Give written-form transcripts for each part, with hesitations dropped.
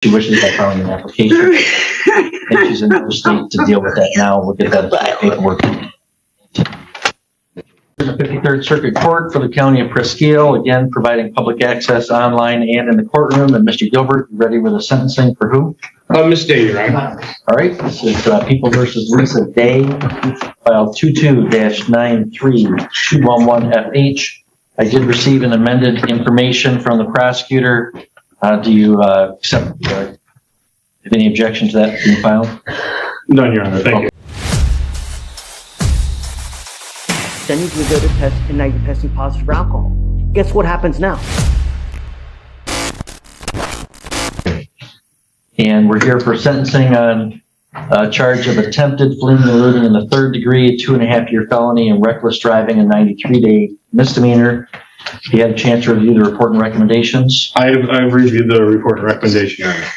She wishes by filing an application. And she's in no state to deal with that now. We'll get that paperwork. The 53rd Circuit Court for the County of Presqu'île, again providing public access online and in the courtroom. And Mr. Gilbert, ready with a sentencing for who? Ms. Day, Your Honor. All right, this is People versus Lisa Day, file 22-93-211FH. I did receive an amended information from the prosecutor. Do you accept? Have any objection to that being filed? None, Your Honor. Thank you. Then you can go to test, and now you're testing positive for alcohol. Guess what happens now? And we're here for sentencing on a charge of attempted fleeing and eluding in the 3rd degree, a 2.5-year felony, and reckless driving, a 93-day misdemeanor. You had a chance to review the report and recommendations? I've reviewed the report and recommendation, Your Honor.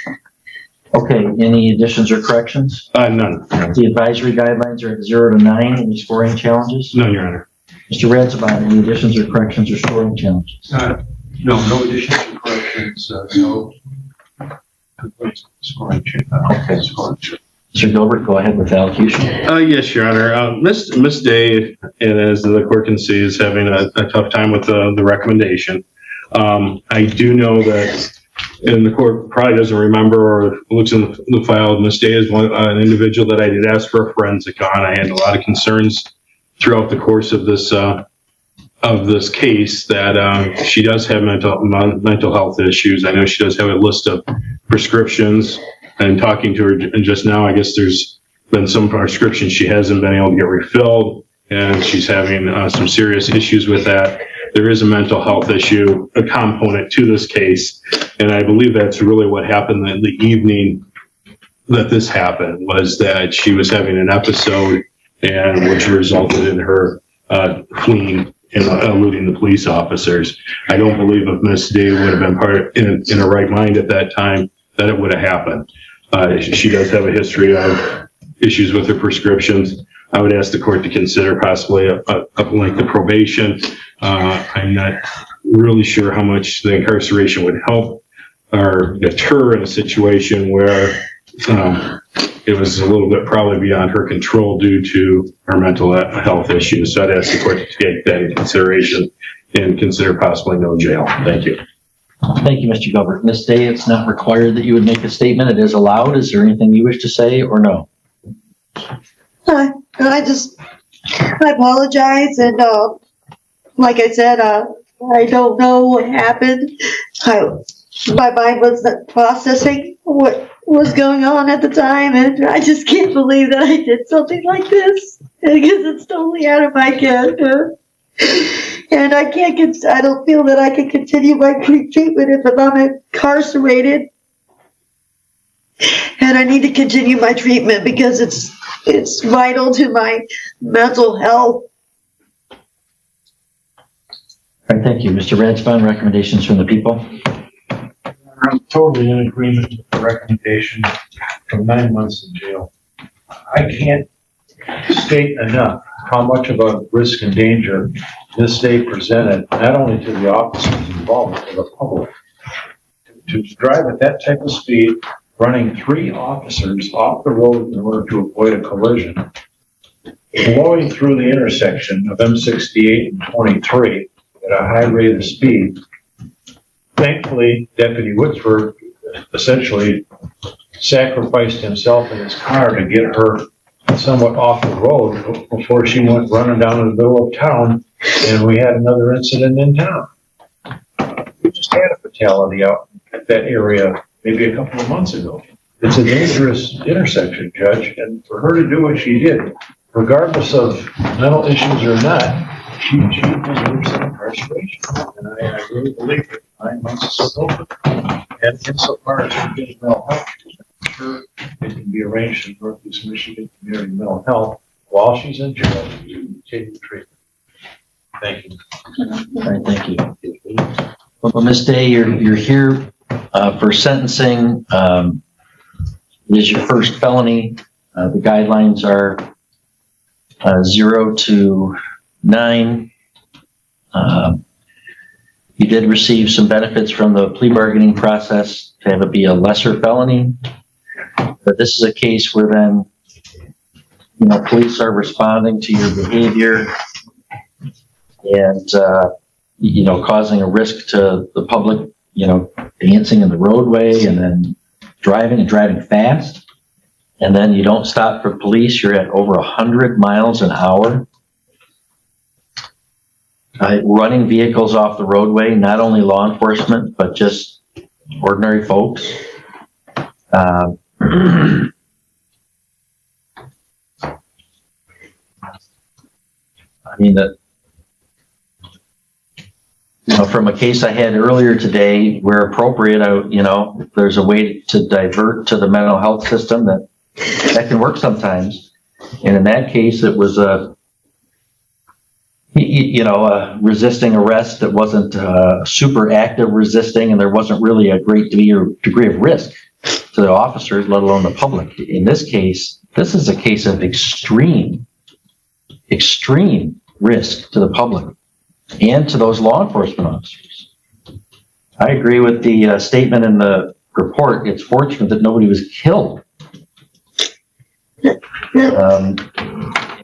Okay, any additions or corrections? None. The advisory guidelines are at 0 to 9. Any scoring challenges? None, Your Honor. Mr. Radsabon, any additions or corrections or scoring challenges? No additions or corrections, no scoring change. Okay. Mr. Gilbert, go ahead with the allocution. Yes, Your Honor. Ms. Day, and as the court can see, is having a tough time with the recommendation. I do know that, and the court probably doesn't remember or looks in the file, Ms. Day is an individual that I did ask for a forensic on. I had a lot of concerns throughout the course of this case that she does have mental health issues. I know she does have a list of prescriptions, and talking to her just now, I guess there's been some prescriptions she hasn't been able to get refilled, and she's having some serious issues with that. There is a mental health issue, a component to this case, and I believe that's really what happened in the evening that this happened, was that she was having an episode, and which resulted in her fleeing and eluding the police officers. I don't believe if Miss Day would have been in her right mind at that time that it would have happened. She does have a history of issues with her prescriptions. I would ask the court to consider possibly a length of probation. I'm not really sure how much the incarceration would help or deter in a situation where it was a little bit probably beyond her control due to her mental health issues. So I'd ask the court to take that into consideration and consider possibly no jail. Thank you. Thank you, Mr. Gilbert. Ms. Day, it's not required that you would make a statement. It is allowed. Is there anything you wish to say or no? I apologize, and like I said, I don't know what happened. My mind was not processing what was going on at the time, and I just can't believe that I did something like this, because it's totally out of my character. And I don't feel that I can continue my treatment if I'm incarcerated. And I need to continue my treatment because it's vital to my mental health. All right, thank you. Mr. Radsbon, recommendations from the people? I'm totally in agreement with the recommendation for 9 months in jail. I can't state enough how much of a risk and danger this day presented, not only to the officers involved, but to the public. To drive at that type of speed, running 3 officers off the road in order to avoid a collision, blowing through the intersection of M68 and 23 at a high rate of speed. Thankfully, Deputy Woodsford essentially sacrificed himself in his car to get her somewhat off the road before she went running down in the middle of town, and we had another incident in town. We just had a fatality out at that area maybe a couple of months ago. It's a dangerous intersection, Judge, and for her to do what she did, regardless of mental issues or not, she deserves some incarceration. And I really believe that 9 months is so open. And insofar as her getting mental health, I'm sure it can be arranged in Northeast Michigan Community Mental Health while she's in jail to continue treatment. Thank you. All right, thank you. Well, Ms. Day, you're here for sentencing. It is your first felony. The guidelines are 0 to 9. You did receive some benefits from the plea bargaining process to have it be a lesser felony. But this is a case where then, you know, police are responding to your behavior and, you know, causing a risk to the public, you know, dancing in the roadway and then driving fast. And then you don't stop for police. You're at over 100 miles an hour. Running vehicles off the roadway, not only law enforcement, but just ordinary folks. I mean, you know, from a case I had earlier today, where appropriate, you know, if there's a way to divert to the mental health system that can work sometimes. And in that case, it was resisting arrest that wasn't super active resisting, and there wasn't really a great degree of risk to the officers, let alone the public. In this case, this is a case of extreme risk to the public and to those law enforcement officers. I agree with the statement in the report. It's fortunate that nobody was killed.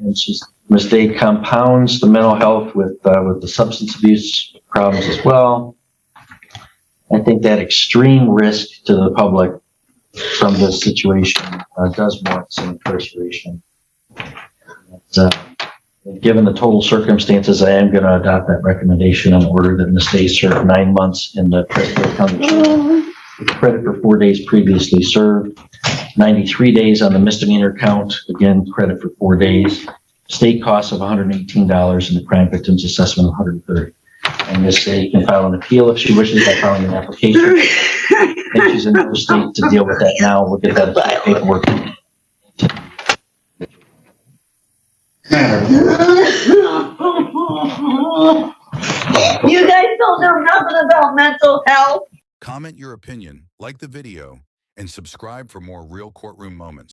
And she's mistake compounds the mental health with the substance abuse problems as well. I think that extreme risk to the public from this situation does warrant some incarceration. Given the total circumstances, I am going to adopt that recommendation and order that Ms. Day serve 9 months in the Prescott County Jail with credit for 4 days previously served, 93 days on the misdemeanor count, again, credit for 4 days. State costs of $118 and the crime victims assessment of $130. And Ms. Day can file an appeal if she wishes by filing an application. If she's in no state to deal with that now, we'll get that paperwork. You guys don't know nothing about mental health. Comment your opinion, like the video, and subscribe for more real courtroom moments.